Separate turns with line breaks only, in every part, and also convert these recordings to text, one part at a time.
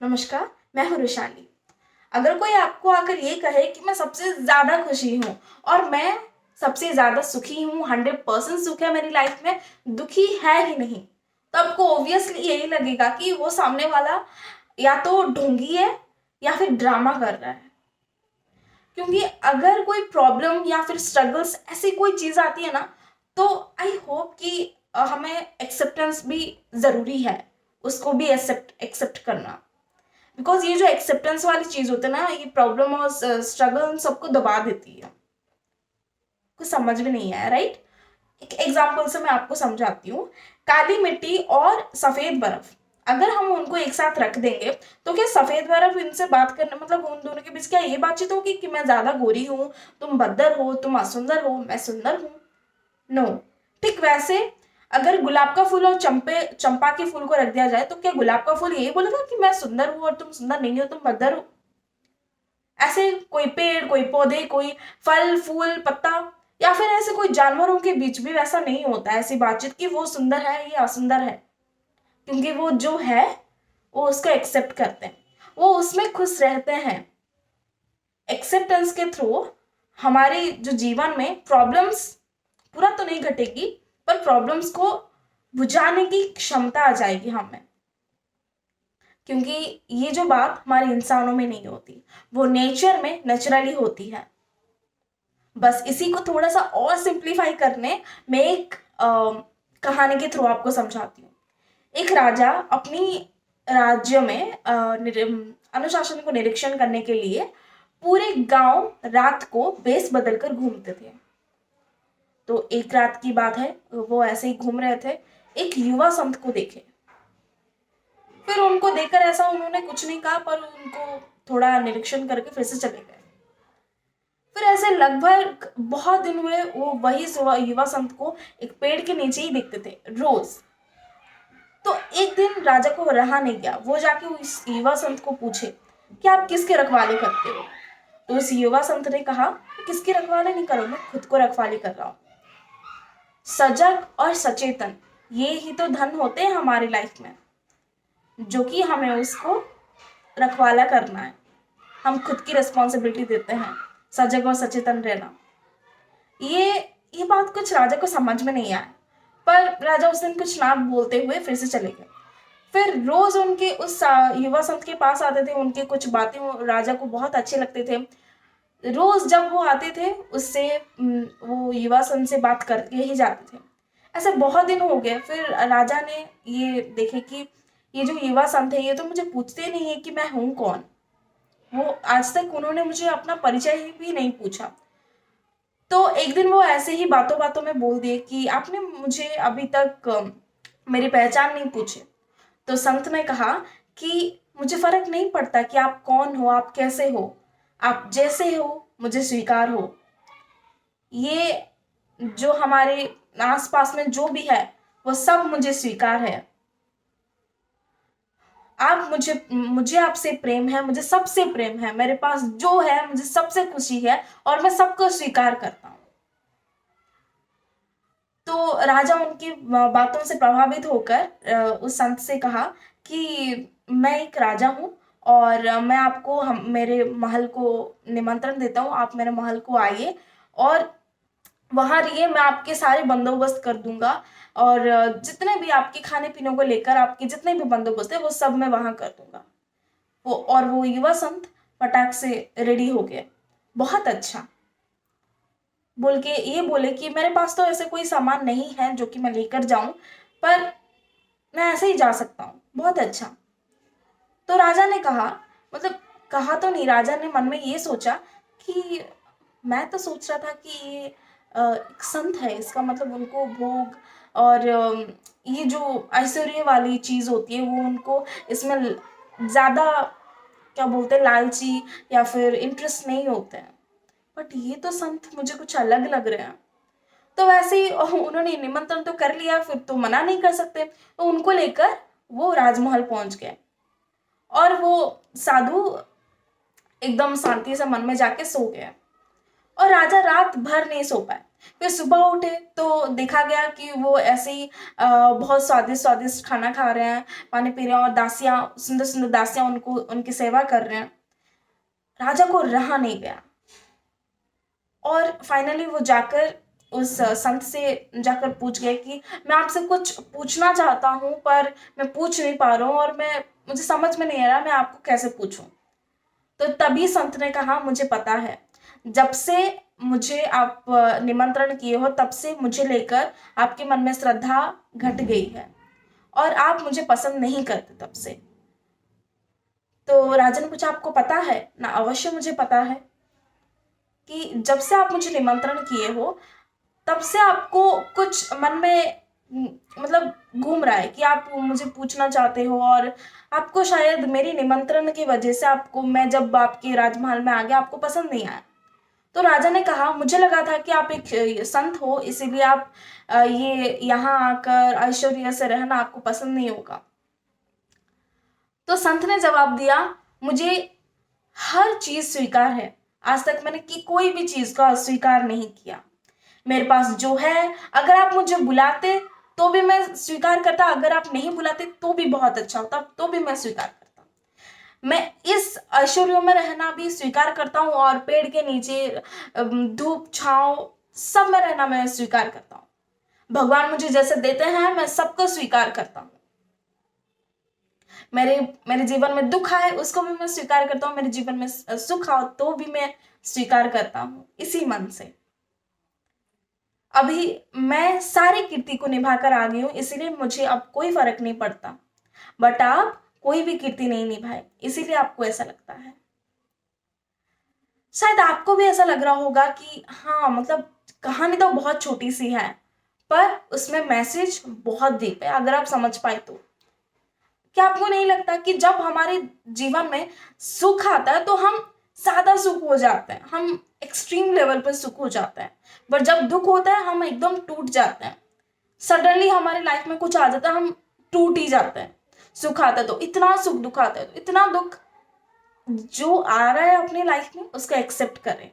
नमस्कार, मैं हूँ रुशाली। अगर कोई आपको आकर ये कहे कि मैं सबसे ज़्यादा खुशी हूँ और मैं सबसे ज़्यादा सुखी हूँ, 100% सुख है मेरी लाइफ में, दुखी है ही नहीं, तो आपको ऑब्वियसली यही लगेगा कि वो सामने वाला या तो ढोंगी है या फिर ड्रामा कर रहा है। क्योंकि अगर कोई प्रॉब्लम या फिर स्ट्रगल्स ऐसी कोई चीज़ आती है ना, तो आई होप कि हमें एक्सेप्टेंस भी ज़रूरी है, उसको भी एक्सेप्ट एक्सेप्ट करना। बिकॉज ये जो एक्सेप्टेंस वाली चीज होती है ना, ये प्रॉब्लम और स्ट्रगल सबको दबा देती है। कुछ समझ में नहीं आया, राइट? एक एग्जाम्पल से मैं आपको समझाती हूँ। काली मिट्टी और सफेद बर्फ, अगर हम उनको एक साथ रख देंगे तो क्या सफेद बर्फ इनसे बात करने, मतलब उन दोनों के बीच क्या ये बातचीत होगी कि मैं ज्यादा गोरी हूँ, तुम बदर हो, तुम असुंदर हो, मैं सुंदर हूँ? नो। ठीक वैसे अगर गुलाब का फूल और चंपा के फूल को रख दिया जाए तो क्या गुलाब का फूल यही बोलेगा कि मैं सुंदर हूं और तुम सुंदर नहीं हो, तुम बदर हो? ऐसे कोई पेड़, कोई पौधे, कोई फल फूल पत्ता या फिर ऐसे कोई जानवरों के बीच भी वैसा नहीं होता ऐसी बातचीत कि वो सुंदर है या असुंदर है। क्योंकि वो जो है वो उसको एक्सेप्ट करते हैं, वो उसमें खुश रहते हैं। एक्सेप्टेंस के थ्रू हमारे जो जीवन में प्रॉब्लम्स पूरा तो नहीं घटेगी, पर प्रॉब्लम्स को बुझाने की क्षमता आ जाएगी हमें। क्योंकि ये जो बात हमारे इंसानों में नहीं होती, वो नेचर में नेचुरली होती है। बस इसी को थोड़ा सा और सिंप्लीफाई करने में एक कहानी के थ्रू आपको समझाती हूँ। एक राजा अपनी राज्य में अनुशासन को निरीक्षण करने के लिए पूरे गांव रात को बेस बदलकर घूमते थे। तो एक रात की बात है, वो ऐसे ही घूम रहे थे, एक युवा संत को देखे। फिर उनको देखकर ऐसा उन्होंने कुछ नहीं कहा, पर उनको थोड़ा निरीक्षण करके फिर से चले गए। फिर ऐसे लगभग बहुत दिन हुए, वो वही युवा संत को एक पेड़ के नीचे ही देखते थे रोज। तो एक दिन राजा को रहा नहीं गया, वो जाके उस युवा संत को पूछे कि आप किसके रखवाले करते हो? तो उस युवा संत ने कहा, किसकी रखवाले नहीं करो, मैं खुद को रखवाली कर रहा हूँ। सजग और सचेतन, ये ही तो धन होते हैं हमारी लाइफ में, जो कि हमें उसको रखवाला करना है। हम खुद की रिस्पॉन्सिबिलिटी देते हैं, सजग और सचेतन रहना। ये बात कुछ राजा को समझ में नहीं आया, पर राजा उस दिन कुछ ना बोलते हुए फिर से चले गए। फिर रोज उनके उस युवा संत के पास आते थे, उनके कुछ बातें राजा को बहुत अच्छे लगते थे। रोज जब वो आते थे उससे वो युवा संत से बात करके ही जाते थे। ऐसे बहुत दिन हो गए, फिर राजा ने ये देखे कि ये जो युवा संत है ये तो मुझे पूछते नहीं है कि मैं हूँ कौन। वो आज तक उन्होंने मुझे अपना परिचय भी नहीं पूछा। तो एक दिन वो ऐसे ही बातों बातों में बोल दिए कि आपने मुझे अभी तक मेरी पहचान नहीं पूछी। तो संत ने कहा कि मुझे फर्क नहीं पड़ता कि आप कौन हो, आप कैसे हो, आप जैसे हो मुझे स्वीकार हो। ये जो हमारे आसपास में जो भी है वो सब मुझे स्वीकार है। आप मुझे आपसे प्रेम है, मुझे सबसे प्रेम है, मेरे पास जो है मुझे सबसे खुशी है और मैं सबको स्वीकार करता हूँ। तो राजा उनकी बातों से प्रभावित होकर उस संत से कहा कि मैं एक राजा हूँ और मैं आपको मेरे महल को निमंत्रण देता हूँ, आप मेरे महल को आइए और वहां रहिए, मैं आपके सारे बंदोबस्त कर दूंगा और जितने भी आपके खाने पीने को लेकर आपके जितने भी बंदोबस्त है वो सब मैं वहां कर दूंगा। वो युवा संत फटाक से रेडी हो गए। बहुत अच्छा बोल के ये बोले कि मेरे पास तो ऐसे कोई सामान नहीं है जो कि मैं लेकर जाऊं, पर मैं ऐसे ही जा सकता हूँ। बहुत अच्छा। तो राजा ने कहा, मतलब कहा तो नहीं, राजा ने मन में ये सोचा कि मैं तो सोच रहा था कि ये एक संत है, इसका मतलब उनको भोग और ये जो ऐश्वर्य वाली चीज होती है वो उनको इसमें ज्यादा क्या बोलते हैं, लालची या फिर इंटरेस्ट नहीं होते हैं। बट ये तो संत मुझे कुछ अलग लग रहे हैं। तो वैसे ही उन्होंने निमंत्रण तो कर लिया, फिर तो मना नहीं कर सकते, तो उनको लेकर वो राजमहल पहुंच गए। और वो साधु एकदम शांति से मन में जाके सो गया और राजा रात भर नहीं सो पाए। फिर सुबह उठे तो देखा गया कि वो ऐसे ही बहुत स्वादिष्ट स्वादिष्ट खाना खा रहे हैं, पानी पी रहे हैं, और दासियां, सुंदर सुंदर दासियां उनको उनकी सेवा कर रहे हैं। राजा को रहा नहीं गया, और फाइनली वो जाकर उस संत से जाकर पूछ गए कि मैं आपसे कुछ पूछना चाहता हूँ, पर मैं पूछ नहीं पा रहा हूँ, और मुझे समझ में नहीं आ रहा मैं आपको कैसे पूछूं। तो तभी संत ने कहा, मुझे पता है, जब से मुझे आप निमंत्रण किए हो तब से मुझे लेकर आपके मन में श्रद्धा घट गई है, और आप मुझे पसंद नहीं करते तब से। तो राजा ने पूछा, आपको पता है ना? अवश्य मुझे पता है कि जब से आप मुझे निमंत्रण किए हो तब से आपको कुछ मन में मतलब घूम रहा है कि आप मुझे पूछना चाहते हो, और आपको शायद मेरी निमंत्रण की वजह से, आपको मैं जब आपके राजमहल में आ गया आपको पसंद नहीं आया। तो राजा ने कहा, मुझे लगा था कि आप एक संत हो, इसीलिए आप ये यहाँ आकर ऐश्वर्य से रहना आपको पसंद नहीं होगा। तो संत ने जवाब दिया, मुझे हर चीज स्वीकार है, आज तक मैंने की कोई भी चीज को अस्वीकार नहीं किया। मेरे पास जो है, अगर आप मुझे बुलाते तो भी मैं स्वीकार करता, अगर आप नहीं बुलाते तो भी बहुत अच्छा होता, तो भी मैं स्वीकार करता। मैं इस ऐश्वर्य में रहना भी स्वीकार करता हूँ, और पेड़ के नीचे धूप छांव सब में रहना मैं स्वीकार करता हूँ। भगवान मुझे जैसे देते हैं मैं सबको स्वीकार करता हूँ। मेरे मेरे जीवन में दुख आए उसको भी मैं स्वीकार करता हूँ, मेरे जीवन में सुख आओ तो भी मैं स्वीकार करता हूँ, इसी मन से। अभी मैं सारी कीर्ति को निभाकर आ गई हूँ, इसीलिए मुझे अब कोई फर्क नहीं पड़ता, बट आप कोई भी कीर्ति नहीं निभाए, इसीलिए आपको ऐसा लगता है। शायद आपको भी ऐसा लग रहा होगा कि हाँ, मतलब कहानी तो बहुत छोटी सी है, पर उसमें मैसेज बहुत डीप है, अगर आप समझ पाए तो। क्या आपको नहीं लगता कि जब हमारे जीवन में सुख आता है तो हम ज्यादा सुख हो जाते हैं, हम एक्सट्रीम लेवल पर सुख हो जाते हैं, पर जब दुख होता है हम एकदम टूट जाते हैं। सडनली हमारी लाइफ में कुछ आ जाता है, हम टूट ही जाते हैं। सुख आता है तो इतना सुख, दुख आता है तो इतना दुख। जो आ रहा है अपनी लाइफ में उसको एक्सेप्ट करें।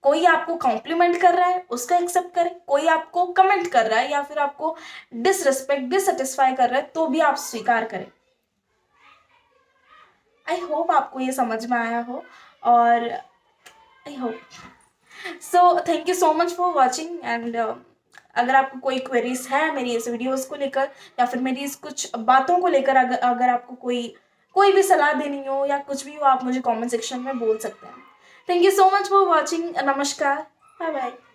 कोई आपको कॉम्प्लीमेंट कर रहा है उसको एक्सेप्ट करें, कोई आपको कमेंट कर रहा है या फिर आपको डिसरिस्पेक्ट, डिससेटिस्फाई कर रहा है तो भी आप स्वीकार करें। आई होप आपको ये समझ में आया हो, और I hope so. Thank you so much for watching, and अगर आपको कोई क्वेरीज है मेरी इस वीडियोस को लेकर, या फिर मेरी इस कुछ बातों को लेकर, अगर आपको कोई भी सलाह देनी हो या कुछ भी हो, आप मुझे कमेंट सेक्शन में बोल सकते हैं। Thank you so much for watching. नमस्कार, बाय बाय।